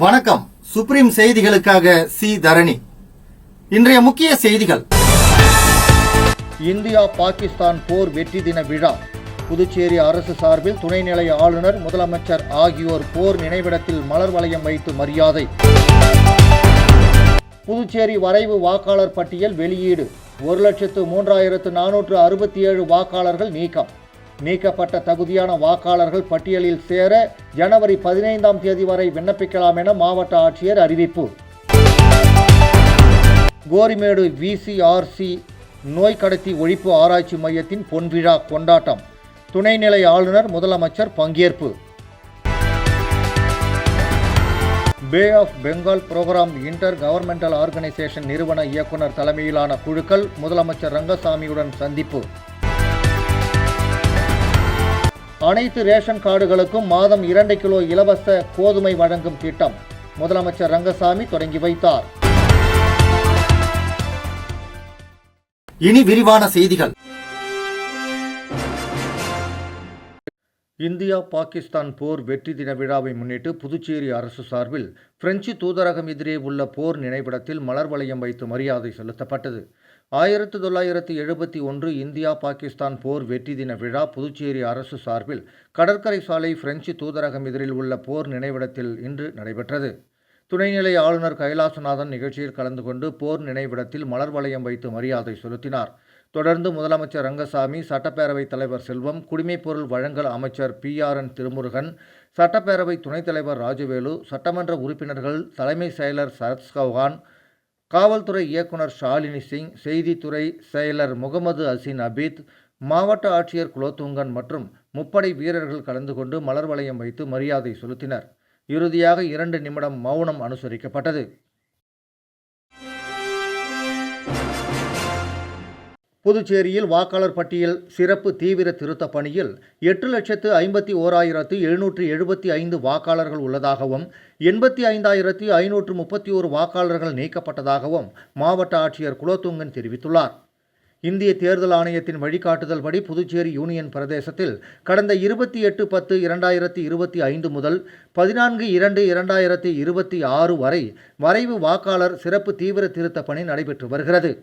வணக்கம். சுப்ரீம் செய்திகளுக்காக சி தரணி. இன்றைய முக்கிய செய்திகள். இந்தியா பாகிஸ்தான் போர் வெற்றி தின விழா. புதுச்சேரி அரசு சார்பில் துணைநிலை ஆளுநர், முதலமைச்சர் ஆகியோர் போர் நினைவிடத்தில் மலர் வளையம் வைத்து மரியாதை. புதுச்சேரி வரைவு வாக்காளர் பட்டியல் வெளியீடு. 1,03,467 வாக்காளர்கள் நீக்கம். நீக்கப்பட்ட தகுதியான வாக்காளர்கள் பட்டியலில் சேர ஜனவரி 15ஆம் தேதி வரை விண்ணப்பிக்கலாம் என மாவட்ட ஆட்சியர் அறிவிப்பு. கோரிமேடு விசிஆர்சி நோய் கடத்தி ஒழிப்பு ஆராய்ச்சி மையத்தின் பொன்விழா கொண்டாட்டம். துணைநிலை ஆளுநர், முதலமைச்சர் பங்கேற்பு. Bay of Bengal Programme Intergovernmental Organisation நிறுவன இயக்குனர் தலைமையிலான குழுக்கள் முதலமைச்சர் ரங்கசாமியுடன் சந்திப்பு. அனைத்து ரேஷன் கார்டுகளுக்கும் மாதம் 2 கிலோ இலவச கோதுமை வழங்கும் திட்டம் முதலமைச்சர் ரங்கசாமி தொடங்கி வைத்தார். இனி விரிவான செய்திகள். இந்தியா பாகிஸ்தான் போர் வெற்றி தின விழாவை முன்னிட்டு புதுச்சேரி அரசு சார்பில் பிரெஞ்சு தூதரகம் எதிரே உள்ள போர் நினைவிடத்தில் மலர் வளையம் வைத்து மரியாதை செலுத்தப்பட்டது. 1971 இந்தியா பாகிஸ்தான் போர் வெற்றி தின விழா புதுச்சேரி அரசு சார்பில் கடற்கரை சாலை பிரெஞ்சு தூதரகம் எதிரில் உள்ள போர் நினைவிடத்தில் இன்று நடைபெற்றது. துணைநிலை ஆளுநர் கைலாசநாதன் நிகழ்ச்சியில் கலந்து கொண்டு போர் நினைவிடத்தில் மலர் வளையம் வைத்து மரியாதை செலுத்தினார். தொடர்ந்து முதலமைச்சர் ரங்கசாமி, சட்டப்பேரவைத் தலைவர் செல்வம், குடிமைப்பொருள் வழங்கல் அமைச்சர் PRN திருமுருகன், சட்டப்பேரவை துணைத் தலைவர் ராஜவேலு, சட்டமன்ற உறுப்பினர்கள், தலைமை செயலர் சரத் சௌஹான், காவல்துறை இயக்குனர் ஷாலினி சிங், செய்தித்துறை செயலர் முகமது அசின் அபீத், மாவட்ட ஆட்சியர் குலோத்துங்கன் மற்றும் முப்படை வீரர்கள் கலந்து கொண்டு மலர் வளையம் வைத்து மரியாதை செலுத்தினர். இறுதியாக 2 நிமிடம் மௌனம் அனுசரிக்கப்பட்டது. புதுச்சேரியில் வாக்காளர் பட்டியல் சிறப்பு தீவிர திருத்த பணியில் 8,51,775 வாக்காளர்கள் உள்ளதாகவும் 85,531 வாக்காளர்கள் நீக்கப்பட்டதாகவும் மாவட்ட ஆட்சியர் குலோத்துங்கன் தெரிவித்துள்ளார். இந்திய தேர்தல் ஆணையத்தின் வழிகாட்டுதல் படி புதுச்சேரி யூனியன் பிரதேசத்தில் கடந்த 28/10/2025 முதல் 14/2/2026 வரை வரைவு வாக்காளர் சிறப்பு தீவிர திருத்த பணி நடைபெற்று வருகிறது.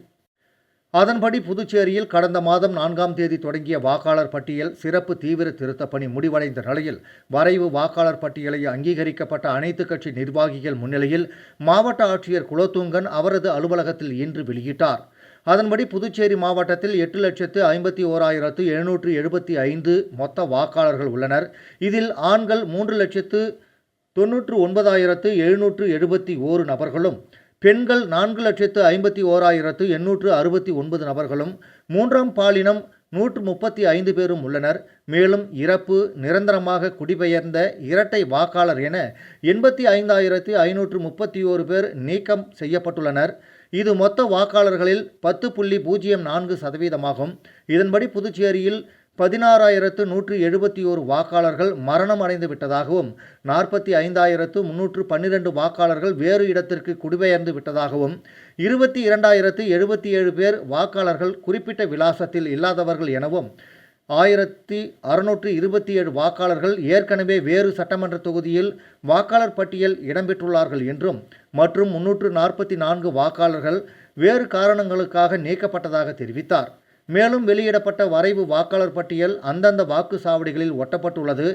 அதன்படி புதுச்சேரியில் கடந்த மாதம் 4ஆம் தேதி தொடங்கிய வாக்காளர் பட்டியல் சிறப்பு தீவிர திருத்த பணி முடிவடைந்த நிலையில் வரைவு வாக்காளர் பட்டியலை அங்கீகரிக்கப்பட்ட அனைத்து கட்சி நிர்வாகிகள் முன்னிலையில் மாவட்ட ஆட்சியர் குலோத்துங்கன் அவரது அலுவலகத்தில் இன்று வெளியிட்டார். அதன்படி புதுச்சேரி மாவட்டத்தில் 8,01,775 மொத்த வாக்காளர்கள் உள்ளனர். இதில் ஆண்கள் 3,99,771 நபர்களும், பெண்கள் 4,51,869 நபர்களும், 3ஆம் பாலினம் 135 பேரும் உள்ளனர். மேலும் இறப்பு, நிரந்தரமாக குடிபெயர்ந்த, இரட்டை வாக்காளர் என 85,531 பேர் நீக்கம் செய்யப்பட்டுள்ளனர். இது மொத்த வாக்காளர்களில் 10.04% இதன்படி புதுச்சேரியில் 16,171 வாக்காளர்கள் மரணம் அடைந்து விட்டதாகவும் 45,312 வாக்காளர்கள் வேறு இடத்திற்கு குடிபெயர்ந்து விட்டதாகவும் 22,077 பேர் வாக்காளர்கள் குறிப்பிட்ட விலாசத்தில் இல்லாதவர்கள் எனவும் 1,627 வாக்காளர்கள் ஏற்கனவே வேறு சட்டமன்ற தொகுதியில் வாக்காளர் பட்டியல் இடம்பெற்றுள்ளார்கள் என்றும் மற்றும் 344 வாக்காளர்கள் வேறு காரணங்களுக்காக நீக்கப்பட்டதாக தெரிவித்தார். மேலும் வெளியிடப்பட்ட வரைவு வாக்காளர் பட்டியல் அந்தந்த வாக்குச்சாவடிகளில் ஒட்டப்பட்டுள்ளது.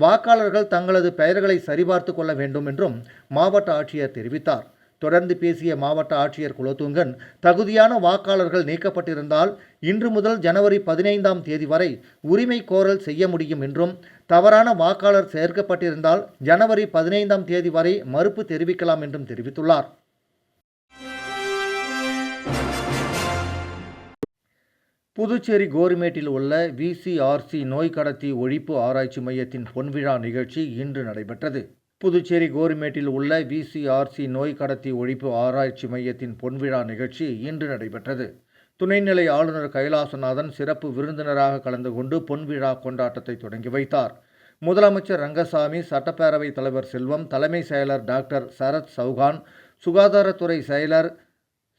வாக்காளர்கள் தங்களது பெயர்களை சரிபார்த்து கொள்ள வேண்டும் என்றும் மாவட்ட ஆட்சியர் தெரிவித்தார். தொடர்ந்து பேசிய மாவட்ட ஆட்சியர் குலோத்துங்கன், தகுதியான வாக்காளர்கள் நீக்கப்பட்டிருந்தால் இன்று முதல் ஜனவரி 15ஆம் தேதி வரை உரிமை கோரல் செய்ய முடியும் என்றும், தவறான வாக்காளர் சேர்க்கப்பட்டிருந்தால் ஜனவரி 15ஆம் தேதி வரை மறுப்பு தெரிவிக்கலாம் என்றும் தெரிவித்துள்ளார். புதுச்சேரி கோரிமேட்டில் உள்ள விசிஆர்சி நோய் கடத்தி ஒழிப்பு ஆராய்ச்சி மையத்தின் பொன்விழா நிகழ்ச்சி இன்று நடைபெற்றது. புதுச்சேரி கோரிமேட்டில் உள்ள விசிஆர்சி நோய் கடத்தி ஒழிப்பு ஆராய்ச்சி மையத்தின் பொன்விழா நிகழ்ச்சி இன்று நடைபெற்றது. துணைநிலை ஆளுநர் கைலாசநாதன் சிறப்பு விருந்தினராக கலந்து கொண்டு பொன்விழா கொண்டாட்டத்தை தொடங்கி வைத்தார். முதலமைச்சர் ரங்கசாமி, சட்டப்பேரவைத் தலைவர் செல்வம், தலைமை செயலர் டாக்டர் சரத் சௌஹான், சுகாதாரத்துறை செயலர்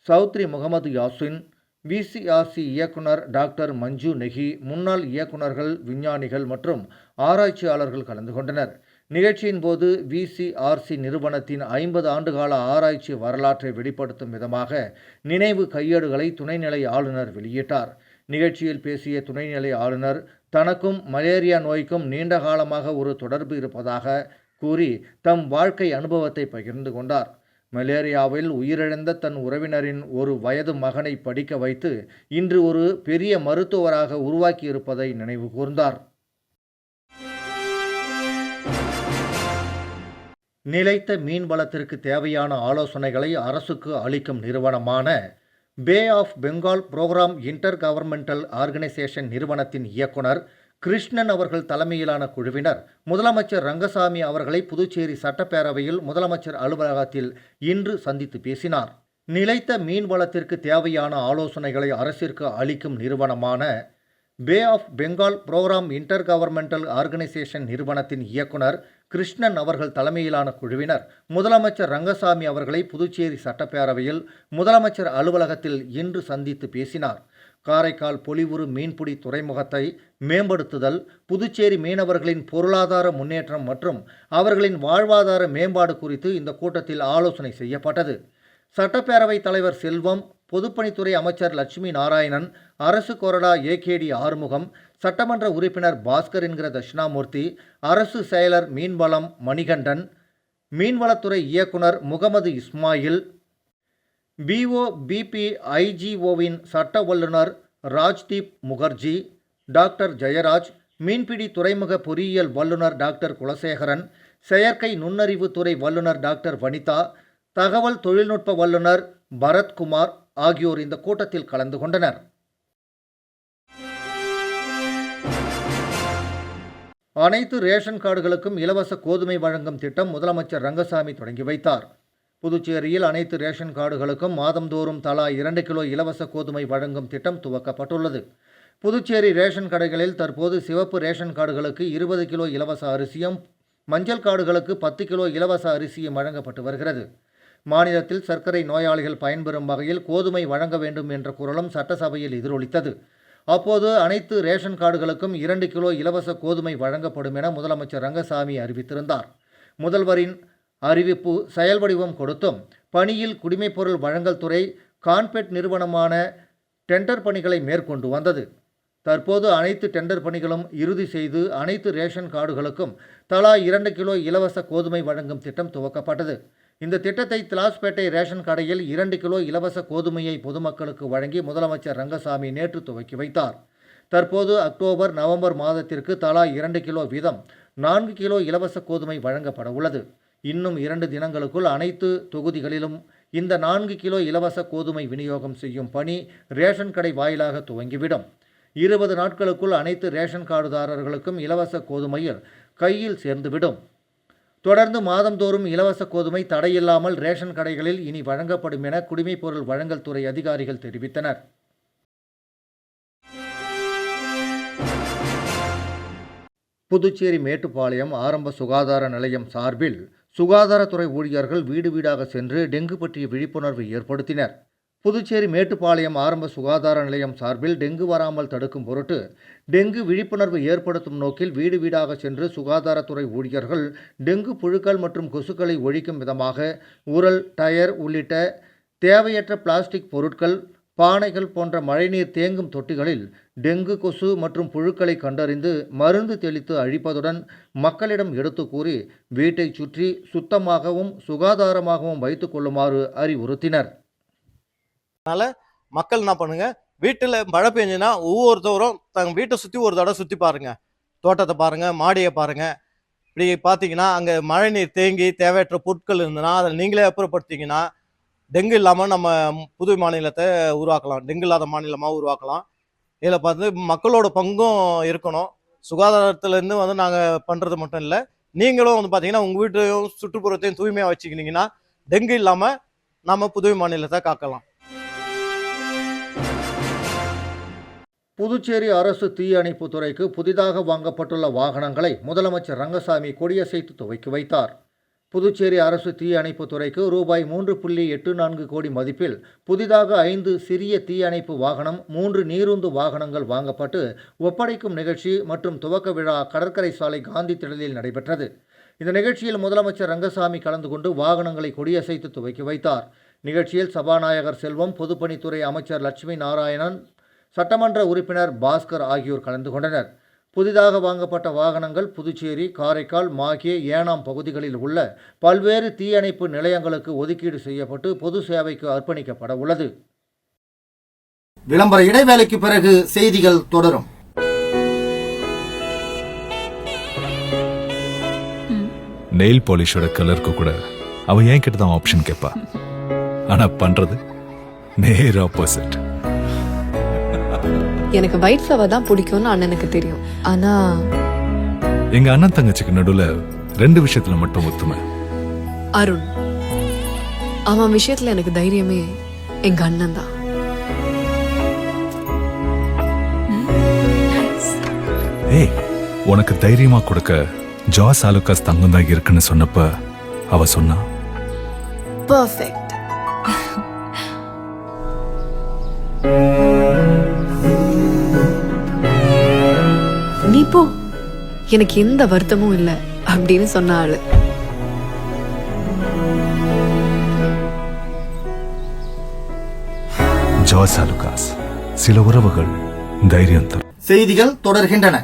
சௌத்ரி முகமது யாசின், விசிஆர்சி இயக்குனர் டாக்டர் மஞ்சு நெகி, முன்னாள் இயக்குநர்கள், விஞ்ஞானிகள் மற்றும் ஆராய்ச்சியாளர்கள் கலந்து கொண்டனர். நிகழ்ச்சியின் போது விசிஆர்சி நிறுவனத்தின் 50 ஆண்டுகால ஆராய்ச்சி வரலாற்றை வெளிப்படுத்தும் விதமாக நினைவு கையேடுகளை துணைநிலை ஆளுநர் வெளியிட்டார். நிகழ்ச்சியில் பேசிய துணைநிலை ஆளுநர் தனக்கும் மலேரியா நோய்க்கும் நீண்ட காலமாக ஒரு தொடர்பு இருப்பதாக கூறி தம் வாழ்க்கை அனுபவத்தை பகிர்ந்து கொண்டார். மலேரியாவில் உயிரிழந்த தன் உறவினரின் ஒரு வயது மகனை படிக்க வைத்து இன்று ஒரு பெரிய மருத்துவராக உருவாக்கியிருப்பதை நினைவு கூர்ந்தார். நிலைத்த மீன்வளத்திற்கு தேவையான ஆலோசனைகளை அரசுக்கு அளிக்கும் நிறுவனமான Bay of Bengal Programme Intergovernmental Organisation நிறுவனத்தின் இயக்குனர் கிருஷ்ணன் அவர்கள் தலைமையிலான குழுவினர் முதலமைச்சர் ரங்கசாமி அவர்களை புதுச்சேரி சட்டப்பேரவையில் முதலமைச்சர் அலுவலகத்தில் இன்று சந்தித்து பேசினார். நிலைத்த மீன்வளத்திற்கு தேவையான ஆலோசனைகளை அரசிற்கு அளிக்கும் நிறுவனமான Bay of Bengal Programme Intergovernmental Organisation நிறுவனத்தின் இயக்குனர் கிருஷ்ணன் அவர்கள் தலைமையிலான குழுவினர் முதலமைச்சர் ரங்கசாமி அவர்களை புதுச்சேரி சட்டப்பேரவையில் முதலமைச்சர் அலுவலகத்தில் இன்று சந்தித்து பேசினார். காரைக்கால் பொலிவுறு மீன்பிடி துறைமுகத்தை மேம்படுத்துதல், புதுச்சேரி மீனவர்களின் பொருளாதார முன்னேற்றம் மற்றும் அவர்களின் வாழ்வாதார மேம்பாடு குறித்து இந்த கூட்டத்தில் ஆலோசனை செய்யப்பட்டது. சட்டப்பேரவைத் தலைவர் செல்வம், பொதுப்பணித்துறை அமைச்சர் லட்சுமி நாராயணன், அரசு கொறடா ஏகேடி ஆறுமுகம், சட்டமன்ற உறுப்பினர் பாஸ்கர் என்கிற தட்சிணாமூர்த்தி, அரசு செயலர் மீன்வளம் மணிகண்டன், மீன்வளத்துறை இயக்குனர் முகமது இஸ்மாயில், பிஓபிபிஐஜிஓவின் சட்ட வல்லுநர் ராஜ்தீப் முகர்ஜி, டாக்டர் ஜெயராஜ், மீன்பிடி துறைமுக பொறியியல் வல்லுநர் டாக்டர் குலசேகரன், செயற்கை நுண்ணறிவு துறை வல்லுநர் டாக்டர் வனிதா, தகவல் தொழில்நுட்ப வல்லுநர் பரத்குமார் ஆகியோர் இந்த கூட்டத்தில் கலந்து கொண்டனர். அனைத்து ரேஷன் கார்டுகளுக்கும் இலவச கோதுமை வழங்கும் திட்டம் முதலமைச்சர் ரங்கசாமி தொடங்கி வைத்தார். புதுச்சேரியில் அனைத்து ரேஷன் கார்டுகளுக்கும் மாதந்தோறும் தலா 2 கிலோ இலவச கோதுமை வழங்கும் திட்டம் துவக்கப்பட்டுள்ளது. புதுச்சேரி ரேஷன் கடைகளில் தற்போது சிவப்பு ரேஷன் கார்டுகளுக்கு 20 கிலோ இலவச அரிசியும், மஞ்சள் கார்டுகளுக்கு 10 கிலோ இலவச அரிசியும் வழங்கப்பட்டு வருகிறது. மாநிலத்தில் சர்க்கரை நோயாளிகள் பயன்பெறும் வகையில் கோதுமை வழங்க வேண்டும் என்ற குரலும் சட்டசபையில் எதிரொலித்தது. அப்போது அனைத்து ரேஷன் கார்டுகளுக்கும் 2 கிலோ இலவச கோதுமை வழங்கப்படும் என முதலமைச்சர் ரங்கசாமி அறிவித்திருந்தார். முதல்வரின் அறிவிப்பு செயல் வடிவம் கொடுத்தும் பணியில் குடிமைப்பொருள் வழங்கல் துறை கான்பெட் நிறுவனமான டெண்டர் பணிகளை மேற்கொண்டு வந்தது. தற்போது அனைத்து டெண்டர் பணிகளும் இறுதி செய்து அனைத்து ரேஷன் கார்டுகளுக்கும் தலா 2 கிலோ இலவச கோதுமை வழங்கும் திட்டம் துவக்கப்பட்டது. இந்த திட்டத்தை திலாஸ்பேட்டை ரேஷன் கடையில் 2 கிலோ இலவச கோதுமையை பொதுமக்களுக்கு வழங்கி முதலமைச்சர் ரங்கசாமி நேற்று துவக்கி வைத்தார். தற்போது அக்டோபர், நவம்பர் மாதத்திற்கு தலா 2 கிலோ வீதம் 4 கிலோ இலவச கோதுமை வழங்கப்பட உள்ளது. இன்னும் 2 தினங்களுக்குள் அனைத்து தொகுதிகளிலும் இந்த 4 கிலோ இலவச கோதுமை விநியோகம் செய்யும் பணி ரேஷன் கடை வாயிலாக துவங்கிவிடும். 20 நாட்களுக்குள் அனைத்து ரேஷன் கார்டுதாரர்களுக்கும் இலவச கோதுமையில் கையில் சேர்ந்துவிடும். தொடர்ந்து மாதந்தோறும் இலவச கோதுமை தடையில்லாமல் ரேஷன் கடைகளில் இனி வழங்கப்படும் என குடிமைப்பொருள் வழங்கல் துறை அதிகாரிகள் தெரிவித்தனர். புதுச்சேரி மேட்டுப்பாளையம் ஆரம்ப சுகாதார நிலையம் சார்பில் சுகாதாரத்துறை ஊழியர்கள் வீடு வீடாக சென்று டெங்கு பற்றிய விழிப்புணர்வு ஏற்படுத்தினர். புதுச்சேரி மேட்டுப்பாளையம் ஆரம்ப சுகாதார நிலையம் சார்பில் டெங்கு வராமல் தடுக்கும் பொருட்டு டெங்கு விழிப்புணர்வு ஏற்படுத்தும் நோக்கில் வீடு வீடாக சென்று சுகாதாரத்துறை ஊழியர்கள் டெங்கு புழுக்கள் மற்றும் கொசுக்களை ஒழிக்கும் விதமாக உரல், டயர் உள்ளிட்ட தேவையற்ற பிளாஸ்டிக் பொருட்கள், பானைகள் போன்ற மழைநீர் தேங்கும் தொட்டிகளில் டெங்கு, கொசு மற்றும் புழுக்களை கண்டறிந்து மருந்து தெளித்து அழிப்பதுடன் மக்களிடம் எடுத்து கூறி வீட்டை சுற்றி சுத்தமாகவும் சுகாதாரமாகவும் வைத்துக் கொள்ளுமாறு அறிவுறுத்தினர். அதனால மக்கள் என்ன பண்ணுங்க, வீட்டில் மழை பெஞ்சுன்னா ஒவ்வொருத்தவரும் தங்க வீட்டை சுற்றி ஒரு தடவை சுற்றி பாருங்க. தோட்டத்தை பாருங்க, மாடியை பாருங்க. இப்படி பார்த்தீங்கன்னா அங்கே மழை நீர் தேங்கி தேவையற்ற பொருட்கள் இருந்ததுன்னா அதை நீங்களே அப்புறப்படுத்திங்கன்னா டெங்கு இல்லாமல் நம்ம புது மாநிலத்தை உருவாக்கலாம், டெங்கு இல்லாத மாநிலமாக உருவாக்கலாம். இதில் பார்த்து மக்களோட பங்கும் இருக்கணும். சுகாதாரத்துலேருந்து வந்து நாங்கள் பண்ணுறது மட்டும் இல்லை, நீங்களும் வந்து பார்த்தீங்கன்னா உங்கள் வீட்டையும் சுற்றுப்புறத்தையும் தூய்மையாக வச்சுக்கினீங்கன்னா டெங்கு இல்லாமல் நம்ம புது மாநிலத்தை காக்கலாம். புதுச்சேரி அரசு தீயணைப்பு துறைக்கு புதிதாக வாங்கப்பட்டுள்ள வாகனங்களை முதலமைச்சர் ரங்கசாமி கொடியசைத்து துவக்கி வைத்தார். புதுச்சேரி அரசு தீயணைப்பு துறைக்கு ரூபாய் 3.84 கோடி மதிப்பில் புதிதாக 5 சிறிய தீயணைப்பு வாகனம், 3 நீருந்து வாகனங்கள் வாங்கப்பட்டு ஒப்படைக்கும் நிகழ்ச்சி மற்றும் துவக்க விழா கடற்கரை சாலை காந்தி திடலில் நடைபெற்றது. இந்த நிகழ்ச்சியில் முதலமைச்சர் ரங்கசாமி கலந்து கொண்டு வாகனங்களை கொடியசைத்து துவக்கி வைத்தார். நிகழ்ச்சியில் சபாநாயகர் செல்வம், பொதுப்பணித்துறை அமைச்சர் லட்சுமி நாராயணன், சட்டமன்ற உறுப்பினர் பாஸ்கர் ஆகியோர் கலந்து கொண்டனர். புதிதாக வாங்கப்பட்ட வாகனங்கள் புதுச்சேரி, காரைக்கால், மாஹே, ஏனாம் பகுதிகளில் உள்ள பல்வேறு தீயணைப்பு நிலையங்களுக்கு ஒதுக்கீடு செய்யப்பட்டு பொது சேவைக்கு அர்ப்பணிக்கப்பட உள்ளது. விளம்பர இடைவேளைக்கு பிறகு செய்திகள் தொடரும். நெயில் பாலிஷோட கலருக்கு கூட அவ ஏன் கிட்ட தான் ஆப்ஷன் கேட்பா. ஆனா பண்றது நேர் ஆப்போசிட். எனக்கு ஒயிட் ஃப்ளவர் தான் பிடிக்கும்னு அண்ணனுக்கு தெரியும். ஆனா எங்க அண்ணன் தங்கச்சிக்கு நடுவுல 2 விஷயத்துல மட்டும் ஒத்துமை. அருண், அவன் விஷயத்துல எனக்கு தைரியமே எங்க அண்ணன் தான். ஏய், உனக்கு தைரியமா கொடுக்க ஜாஸ் ஆலுகாஸ் தங்கம் தான் இருக்குன்னு சொன்னப்ப அவ சொன்னா பர்ஃபெக்ட். நீ போ, எனக்கு எந்த வருத்தமும் இல்லை அப்படின்னு சொன்ன ஆளு. ஜாஸ் ஆலுகாஸ், சில உறவுகள் தைரியம் தரும். செய்திகள் தொடர்கின்றன.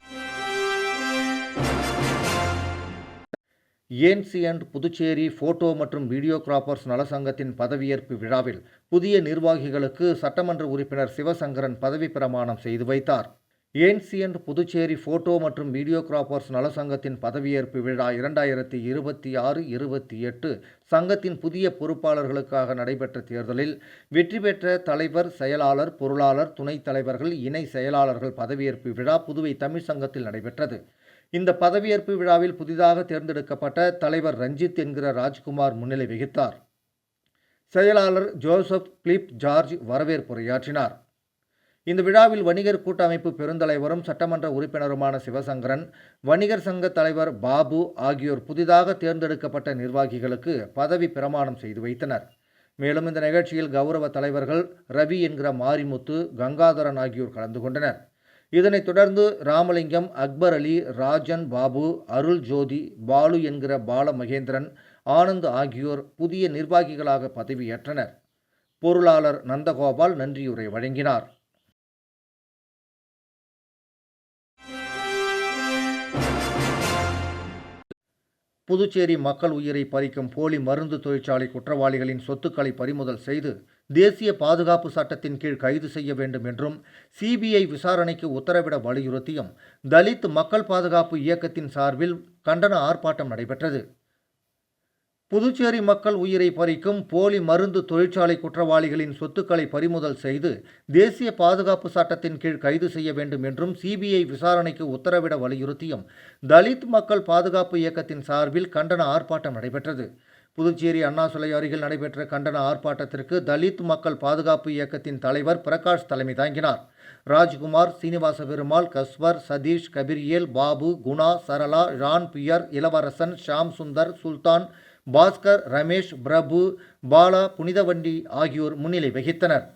ஏன்சியன்ட் புதுச்சேரி போட்டோ மற்றும் வீடியோகிராபர்ஸ் நலசங்கத்தின் பதவியேற்பு விழாவில் புதிய நிர்வாகிகளுக்கு சட்டமன்ற உறுப்பினர் சிவசங்கரன் பதவி பிரமாணம் செய்து வைத்தார். ஏன்சியன்ட் புதுச்சேரி போட்டோ மற்றும் வீடியோகிராபர்ஸ் நலசங்கத்தின் பதவியேற்பு விழா 2026-28 சங்கத்தின் புதிய பொறுப்பாளர்களுக்காக நடைபெற்ற தேர்தலில் வெற்றி பெற்ற தலைவர், செயலாளர், பொருளாளர், துணைத் தலைவர்கள், இணை செயலாளர்கள் பதவியேற்பு விழா புதுவை தமிழ் சங்கத்தில் நடைபெற்றது. இந்த பதவியேற்பு விழாவில் புதிதாக தேர்ந்தெடுக்கப்பட்ட தலைவர் ரஞ்சித் என்கிற ராஜ்குமார் முன்னிலை வகித்தார். செயலாளர் ஜோசப் பிலிப் ஜார்ஜ் வரவேற்புரையாற்றினார். இந்த விழாவில் வணிகர் கூட்டமைப்பு பெருந்தலைவரும் சட்டமன்ற உறுப்பினருமான சிவசங்கரன், வணிகர் சங்க தலைவர் பாபு ஆகியோர் புதிதாக தேர்ந்தெடுக்கப்பட்ட நிர்வாகிகளுக்கு பதவி பிரமாணம் செய்து வைத்தனர். மேலும் இந்த நிகழ்ச்சியில் கௌரவ தலைவர்கள் ரவி என்கிற மாரிமுத்து, கங்காதரன் ஆகியோர் கலந்து கொண்டனர். இதனைத் தொடர்ந்து ராமலிங்கம், அக்பர் அலி, ராஜன் பாபு, அருள் ஜோதி, பாலு என்கிற பால மகேந்திரன், ஆனந்த் ஆகியோர் புதிய நிர்வாகிகளாக பதவியேற்றனர். பொருளாளர் நந்தகோபால் நன்றியுரை வழங்கினார். புதுச்சேரி மக்கள் உயிரை பறிக்கும் போலி மருந்து தொழிற்சாலை குற்றவாளிகளின் சொத்துக்களை பறிமுதல் செய்து தேசிய பாதுகாப்பு சட்டத்தின் கீழ் கைது செய்ய வேண்டும் என்றும் சிபிஐ விசாரணைக்கு உத்தரவிட வலியுறுத்தியும் தலித் மக்கள் பாதுகாப்பு இயக்கத்தின் சார்பில் கண்டன ஆர்ப்பாட்டம் நடைபெற்றது. புதுச்சேரி மக்கள் உயிரை பறிக்கும் போலி மருந்து தொழிற்சாலை குற்றவாளிகளின் சொத்துக்களை பறிமுதல் செய்து தேசிய பாதுகாப்பு சட்டத்தின் கீழ் கைது செய்ய வேண்டும் என்றும் சிபிஐ விசாரணைக்கு உத்தரவிட வலியுறுத்தியும் தலித் மக்கள் பாதுகாப்பு இயக்கத்தின் சார்பில் கண்டன ஆர்ப்பாட்டம் நடைபெற்றது. புதுச்சேரி அண்ணா சிலை அருகில் நடைபெற்ற கண்டன ஆர்ப்பாட்டத்திற்கு தலித் மக்கள் பாதுகாப்பு இயக்கத்தின் தலைவர் பிரகாஷ் தலைமை தாங்கினார். Rajkumar, Srinivasa Perumal, Kaswar, Sathish, Gabriel, Babu, Guna, Sarala, John Pierre, Ilavarasan, Sham Sundar, சுல்தான், பாஸ்கர், ரமேஷ், பிரபு, பாலா, புனிதவண்டி ஆகியோர் முன்னிலை வகித்தனர்.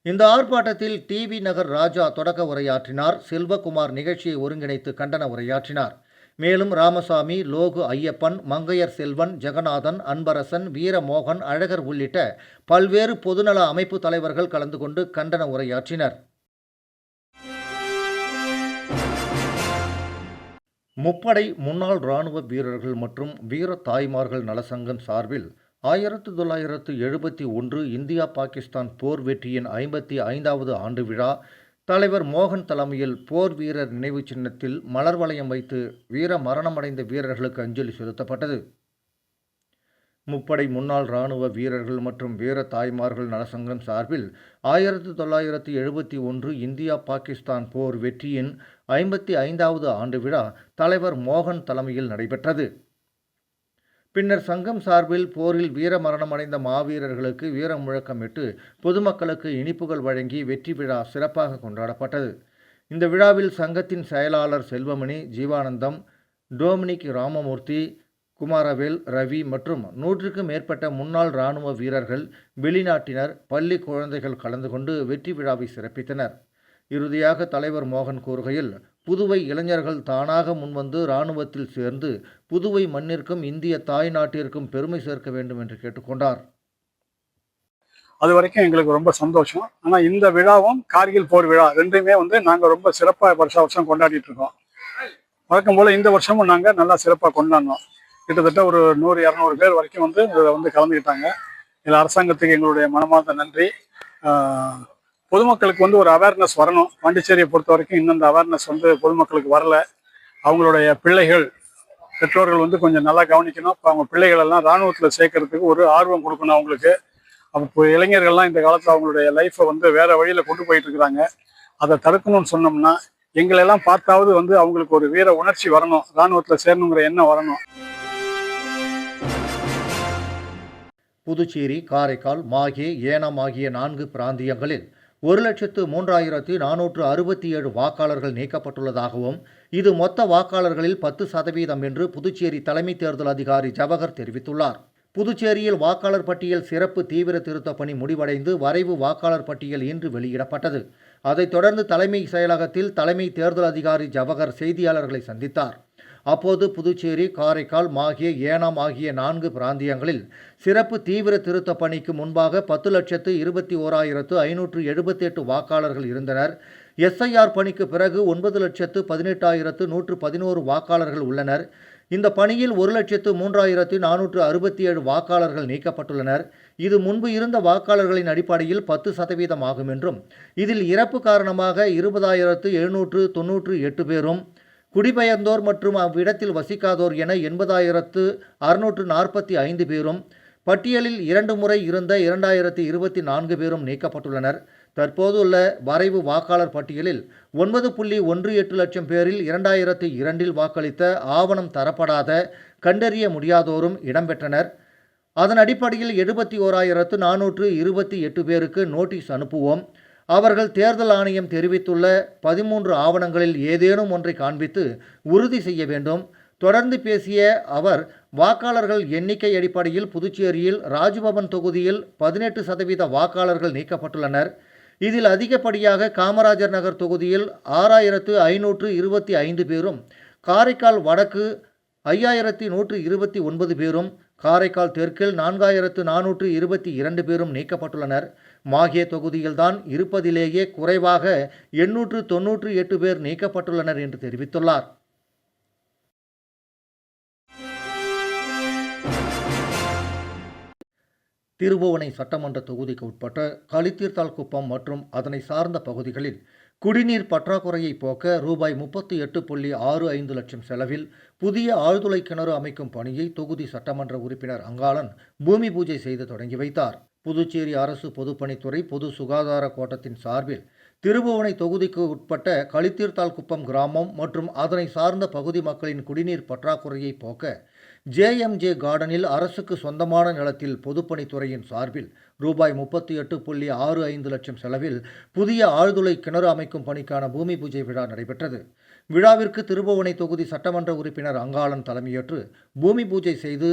இந்த ஆர்ப்பாட்டத்தில் டிவி நகர் ராஜா தொடக்க உரையாற்றினார். செல்வகுமார் நிகழ்ச்சியை ஒருங்கிணைத்து கண்டன உரையாற்றினார். மேலும் ராமசாமி, லோகு ஐயப்பன், மங்கையர் செல்வன், ஜெகநாதன், அன்பரசன், வீரமோகன், அழகர் உள்ளிட்ட பல்வேறு பொதுநல அமைப்பு தலைவர்கள் கலந்து கொண்டு கண்டன உரையாற்றினர். முப்படை முன்னாள் இராணுவ வீரர்கள் மற்றும் வீர தாய்மார்கள் நலசங்கம் சார்பில் 1971 இந்தியா பாகிஸ்தான் போர் வெற்றியின் 55வது ஆண்டு விழா தலைவர் மோகன் தலைமையில் போர் வீரர் நினைவு சின்னத்தில் மலர் வளையம் வைத்து வீர மரணமடைந்த வீரர்களுக்கு அஞ்சலி செலுத்தப்பட்டது. முப்படை முன்னாள் இராணுவ வீரர்கள் மற்றும் வீர தாய்மார்கள் நலசங்கம் சார்பில் 1971 இந்தியா பாகிஸ்தான் போர் வெற்றியின் 55வது ஆண்டு விழா தலைவர் மோகன் தலைமையில் நடைபெற்றது. பின்னர் சங்கம் சார்பில் போரில் வீர மரணமடைந்த மாவீரர்களுக்கு வீர முழக்கமிட்டு பொதுமக்களுக்கு இனிப்புகள் வழங்கி வெற்றி விழா சிறப்பாக கொண்டாடப்பட்டது. இந்த விழாவில் சங்கத்தின் செயலாளர் செல்வமணி, ஜீவானந்தம், டோமினிக் ராமமூர்த்தி, குமாரவேல், ரவி மற்றும் 100க்கும் மேற்பட்ட முன்னாள் இராணுவ வீரர்கள், வெளிநாட்டினர், பள்ளி குழந்தைகள் கலந்து கொண்டு வெற்றி விழாவை சிறப்பித்தனர். இறுதியாக தலைவர் மோகன் கூறுகையில், புதுவை இளைஞர்கள் தானாக முன்வந்து இராணுவத்தில் சேர்ந்து புதுவை மண்ணிற்கும் இந்திய தாய் நாட்டிற்கும் பெருமை சேர்க்க வேண்டும் என்று கேட்டுக்கொண்டார். அது வரைக்கும் எங்களுக்கு ரொம்ப சந்தோஷம். ஆனால் இந்த விழாவும் கார்கில் போர் விழா ரெண்டுமே நாங்கள் ரொம்ப சிறப்பாக வருஷம் கொண்டாடிட்டு இருக்கோம். வழக்கம் போல் இந்த வருஷமும் நாங்கள் நல்லா சிறப்பாக கொண்டாடினோம். கிட்டத்தட்ட ஒரு 100-200 பேர் வரைக்கும் இதில் கலந்துக்கிட்டாங்க. இதில் அரசாங்கத்துக்கு எங்களுடைய மனமார்ந்த நன்றி. பொதுமக்களுக்கு ஒரு அவேர்னஸ் வரணும். பாண்டிச்சேரியை பொறுத்த வரைக்கும் இன்னும் இந்த அவேர்னஸ் பொதுமக்களுக்கு வரல. அவங்களுடைய பிள்ளைகள் பெற்றோர்கள் கொஞ்சம் நல்லா கவனிக்கணும். இப்போ அவங்க பிள்ளைகள் எல்லாம் இராணுவத்தில் சேர்க்கறதுக்கு ஒரு ஆர்வம் கொடுக்கணும் அவங்களுக்கு. அப்போ இளைஞர்கள்லாம் இந்த காலத்தில் அவங்களுடைய லைஃப்பை வேற வழியில் கொண்டு போயிட்டு இருக்கிறாங்க. அதை தடுக்கணும்னு சொன்னோம்னா எங்களெல்லாம் பார்த்தாவது அவங்களுக்கு ஒரு வீர உணர்ச்சி வரணும், இராணுவத்தில் சேரணுங்கிற எண்ணம் வரணும். புதுச்சேரி, காரைக்கால், மாஹே, ஏனாம் ஆகிய 4 பிராந்தியங்களில் 1,03,467 வாக்காளர்கள் நீக்கப்பட்டுள்ளதாகவும் இது மொத்த வாக்காளர்களில் 10% என்று புதுச்சேரி தலைமை தேர்தல் அதிகாரி ஜவஹர் தெரிவித்துள்ளார். புதுச்சேரியில் வாக்காளர் பட்டியல் சிறப்பு தீவிர திருத்த பணி முடிவடைந்து வரைவு வாக்காளர் பட்டியல் இன்று வெளியிடப்பட்டது. அதைத் தொடர்ந்து தலைமை செயலகத்தில் தலைமை தேர்தல் அதிகாரி ஜவஹர் செய்தியாளர்களை சந்தித்தார். அப்போது புதுச்சேரி, காரைக்கால், மாஹே, ஏனாம் ஆகிய 4 பிராந்தியங்களில் சிறப்பு தீவிர திருத்த பணிக்கு முன்பாக 10,21,578 வாக்காளர்கள் இருந்தனர். எஸ்ஐஆர் பணிக்கு பிறகு 9,18,111 வாக்காளர்கள் உள்ளனர். இந்த பணியில் 1,03,467 வாக்காளர்கள் நீக்கப்பட்டுள்ளனர். இது முன்பு இருந்த வாக்காளர்களின் அடிப்படையில் 10% ஆகும் என்றும் இதில் இறப்பு காரணமாக 20,798 பேரும், குடிபெயர்ந்தோர் மற்றும் அவ்விடத்தில் வசிக்காதோர் என 80,645 பேரும், பட்டியலில் 2 முறை இருந்த 2,024 பேரும் நீக்கப்பட்டுள்ளனர். தற்போதுள்ள வரைவு வாக்காளர் பட்டியலில் 9.18 லட்சம் பேரில் 2002இல் வாக்களித்த ஆவணம் தரப்படாத கண்டறிய முடியாதோரும் இடம்பெற்றனர். அதன் அடிப்படையில் 71,428 பேருக்கு நோட்டீஸ் அனுப்புவோம். அவர்கள் தேர்தல் ஆணையம் தெரிவித்துள்ள 13 ஆவணங்களில் ஏதேனும் ஒன்றை காண்பித்து உறுதி செய்ய வேண்டும். தொடர்ந்து பேசிய அவர், வாக்காளர்கள் எண்ணிக்கை அடிப்படையில் புதுச்சேரியில் ராஜ்பவன் தொகுதியில் 18% வாக்காளர்கள் நீக்கப்பட்டுள்ளனர். இதில் அதிகப்படியாக காமராஜர் நகர் தொகுதியில் 6,525 பேரும், காரைக்கால் வடக்கு 5,129 பேரும், காரைக்கால் தெற்கில் 4,422 பேரும் நீக்கப்பட்டுள்ளனர். மாஹே தொகுதியில்தான் இருப்பதிலேயே குறைவாக 898 பேர் நீக்கப்பட்டுள்ளனர் என்று தெரிவித்துள்ளார். திருபுவனை சட்டமன்ற தொகுதிக்கு உட்பட்ட களித்தீர்த்தால்குப்பம் மற்றும் அதனை சார்ந்த பகுதிகளில் குடிநீர் பற்றாக்குறையை போக்க ரூபாய் 38.65 லட்சம் செலவில் புதிய ஆழ்துளை கிணறு அமைக்கும் பணியை தொகுதி சட்டமன்ற உறுப்பினர் அங்காளன் பூமி பூஜை செய்து தொடங்கி வைத்தார். புதுச்சேரி அரசு பொதுப்பணித்துறை பொது சுகாதார கோட்டத்தின் சார்பில் திருபுவனை தொகுதிக்கு உட்பட்ட களித்தீர்த்தால்குப்பம் கிராமம் மற்றும் அதனை சார்ந்த பகுதி மக்களின் குடிநீர் பற்றாக்குறையை போக்க ஜேஎம்ஜே கார்டனில் அரசுக்கு சொந்தமான நிலத்தில் பொதுப்பணித்துறையின் சார்பில் ரூபாய் 38.65 லட்சம் செலவில் புதிய ஆழ்துளை கிணறு அமைக்கும் பணிக்கான பூமி பூஜை விழா நடைபெற்றது. விழாவிற்கு திருபுவனை தொகுதி சட்டமன்ற உறுப்பினர் அங்காளன் தலைமையேற்று பூமி பூஜை செய்து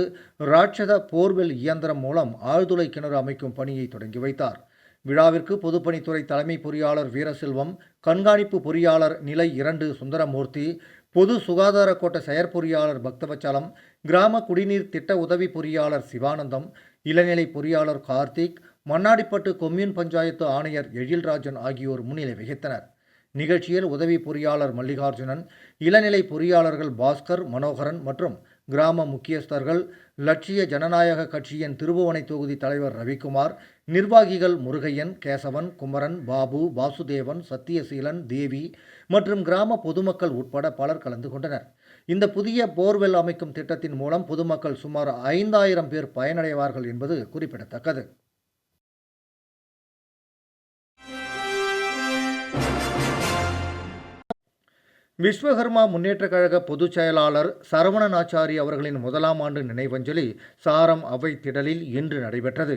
ராட்சத போர்வெல் இயந்திரம் மூலம் ஆழ்துளை கிணறு அமைக்கும் பணியை தொடங்கி வைத்தார். விழாவிற்கு பொதுப்பணித்துறை தலைமை பொறியாளர் வீரசெல்வம், கண்காணிப்பு பொறியாளர் நிலை 2 சுந்தரமூர்த்தி, பொது சுகாதார கோட்ட செயற்பொறியாளர் பக்தவச்சலம், கிராம குடிநீர் திட்ட உதவி பொறியாளர் சிவானந்தம், இளநிலை பொறியாளர் கார்த்திக், மண்ணாடிப்பட்டு கொம்யூன் பஞ்சாயத்து ஆணையர் எழில்ராஜன் ஆகியோர் முன்னிலை வகித்தனர். நிகழ்ச்சியில் உதவி பொறியாளர் மல்லிகார்ஜுனன், இளநிலை பொறியாளர்கள் பாஸ்கர், மனோகரன் மற்றும் கிராம முக்கியஸ்தர்கள், லட்சிய ஜனநாயக கட்சியின் திருபுவனை தொகுதி தலைவர் ரவிக்குமார், நிர்வாகிகள் முருகையன், கேசவன், குமரன், பாபு, வாசுதேவன், சத்தியசீலன், தேவி மற்றும் கிராம பொதுமக்கள் உட்பட பலர் கலந்து கொண்டனர். இந்த புதிய போர்வெல் அமைக்கும் திட்டத்தின் மூலம் பொதுமக்கள் சுமார் 5,000 பேர் பயனடைவார்கள் என்பது குறிப்பிடத்தக்கது. விஸ்வகர்மா முன்னேற்றக் கழக பொதுச் செயலாளர் சரவணனாச்சாரி அவர்களின் 1ஆம் ஆண்டு நினைவஞ்சலி சாரம் அவை திடலில் இன்று நடைபெற்றது.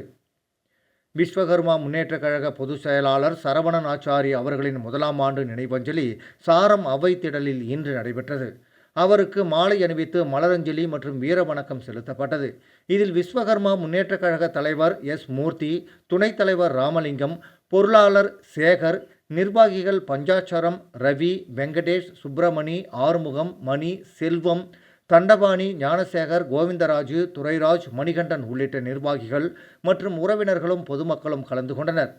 விஸ்வகர்மா முன்னேற்றக் கழக பொதுச் செயலாளர் சரவணனாச்சாரி அவர்களின் 1ஆம் ஆண்டு நினைவஞ்சலி சாரம் அவை திடலில் இன்று நடைபெற்றது. அவருக்கு மாலை அணிவித்து மலரஞ்சலி மற்றும் வீரவணக்கம் செலுத்தப்பட்டது. இதில் விஸ்வகர்மா முன்னேற்றக் கழக தலைவர் எஸ். மூர்த்தி, துணைத் தலைவர் ராமலிங்கம், பொருளாளர் சேகர், நிர்வாகிகள் பஞ்சாட்சரம், ரவி, வெங்கடேஷ், சுப்பிரமணி, ஆறுமுகம், மணி, செல்வம், தண்டபாணி, ஞானசேகர், கோவிந்தராஜு, துரைராஜ், மணிகண்டன் உள்ளிட்ட நிர்வாகிகள் மற்றும் உறவினர்களும் பொதுமக்களும் கலந்து கொண்டனர்.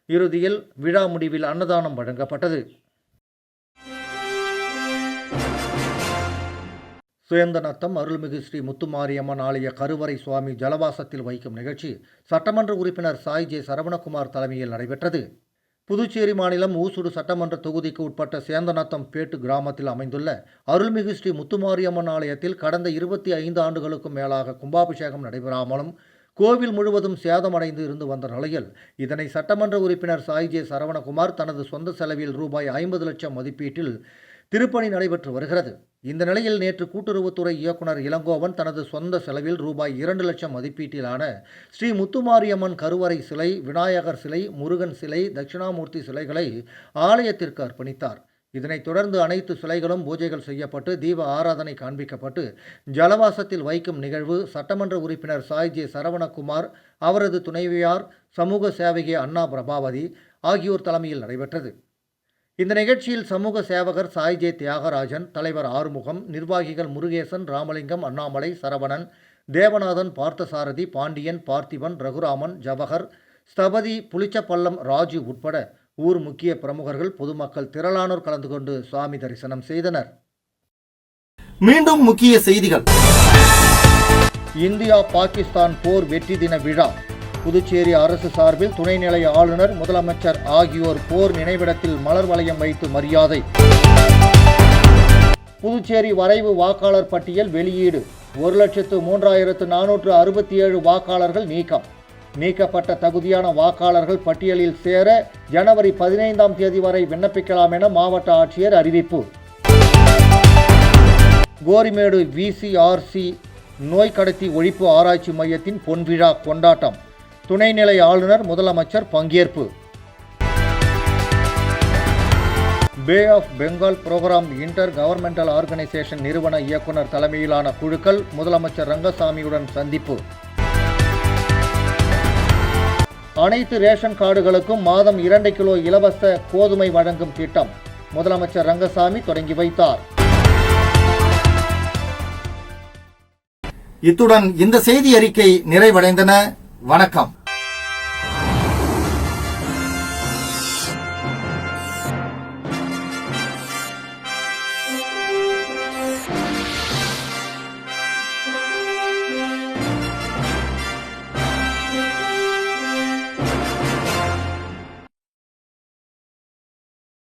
இறுதியில் விழா முடிவில் அன்னதானம் வழங்கப்பட்டது. சேந்தநத்தம் அருள்மிகு ஸ்ரீ முத்துமாரியம்மன் ஆலய கருவறை சுவாமி ஜலவாசத்தில் வைக்கும் நிகழ்ச்சி சட்டமன்ற உறுப்பினர் சாய் ஜே சரவணகுமார் தலைமையில் நடைபெற்றது. புதுச்சேரி மாநிலம் ஊசுடு சட்டமன்ற தொகுதிக்கு உட்பட்ட சேந்தநத்தம் பேட்டு கிராமத்தில் அமைந்துள்ள அருள்மிகு ஸ்ரீ முத்துமாரியம்மன் ஆலயத்தில் கடந்த 25 ஆண்டுகளுக்கும் மேலாக கும்பாபிஷேகம் நடைபெறாமலும் கோவில் முழுவதும் சேதமடைந்து இருந்து வந்த நிலையில் இதனை சட்டமன்ற உறுப்பினர் சாய் ஜே சரவணகுமார் தனது சொந்த செலவில் ரூபாய் 50 லட்சம் மதிப்பீட்டில் திருப்பணி நடைபெற்று வருகிறது. இந்த நிலையில் நேற்று கூட்டுறவுத்துறை இயக்குனர் இளங்கோவன் தனது சொந்த செலவில் ரூபாய் 2 லட்சம் மதிப்பீட்டிலான ஸ்ரீ முத்துமாரியம்மன் கருவறை சிலை, விநாயகர் சிலை, முருகன் சிலை, தட்சிணாமூர்த்தி சிலைகளை ஆலயத்திற்கு அர்ப்பணித்தார். இதனைத் தொடர்ந்து அனைத்து சிலைகளும் பூஜைகள் செய்யப்பட்டு தீப ஆராதனை காண்பிக்கப்பட்டு ஜலவாசத்தில் வைக்கும் நிகழ்வு சட்டமன்ற உறுப்பினர் சாய் ஜே சரவணகுமார், அவரது துணைவியார் சமூக சேவகி அண்ணா பிரபாவதி ஆகியோர் தலைமையில் நடைபெற்றது. இந்த நிகழ்ச்சியில் சமூக சேவகர் சாய் ஜே தியாகராஜன், தலைவர் ஆறுமுகம், நிர்வாகிகள் முருகேசன், ராமலிங்கம், அண்ணாமலை, சரவணன், தேவநாதன், பார்த்தசாரதி, பாண்டியன், பார்த்திபன், ரகுராமன், ஜவஹர், ஸ்தபதி, புளிச்சப்பள்ளம், ராஜு உட்பட ஊர் முக்கிய பிரமுகர்கள், பொதுமக்கள் திரளானோர் கலந்து கொண்டு சுவாமி தரிசனம் செய்தனர். மீண்டும் முக்கிய செய்திகள். இந்தியா பாகிஸ்தான் போர் வெற்றி தின விழா. புதுச்சேரி அரசு சார்பில் துணைநிலை ஆளுநர், முதலமைச்சர் ஆகியோர் போர் நினைவிடத்தில் மலர் வளையம் வைத்து மரியாதை. புதுச்சேரி வரைவு வாக்காளர் பட்டியல் வெளியீடு. 1,03,467 வாக்காளர்கள் நீக்கம். நீக்கப்பட்ட தகுதியான வாக்காளர்கள் பட்டியலில் சேர ஜனவரி 15ஆம் தேதி வரை விண்ணப்பிக்கலாம் என மாவட்ட ஆட்சியர் அறிவிப்பு. கோரிமேடு VCRC நோய் கடத்தி ஒழிப்பு ஆராய்ச்சி மையத்தின் பொன்விழா கொண்டாட்டம். துணைநிலை ஆளுநர், முதலமைச்சர் பங்கேற்பு. Bay of Bengal Programme Intergovernmental Organisation நிறுவன இயக்குனர் தலைமையிலான குழுக்கள் முதலமைச்சர் ரங்கசாமியுடன் சந்திப்பு. அனைத்து ரேஷன் கார்டுகளுக்கும் மாதம் 2 கிலோ இலவச கோதுமை வழங்கும் திட்டம் முதலமைச்சர் ரங்கசாமி தொடங்கி வைத்தார். இத்துடன் இந்த செய்தி அறிக்கை நிறைவடைந்தன. வணக்கம்.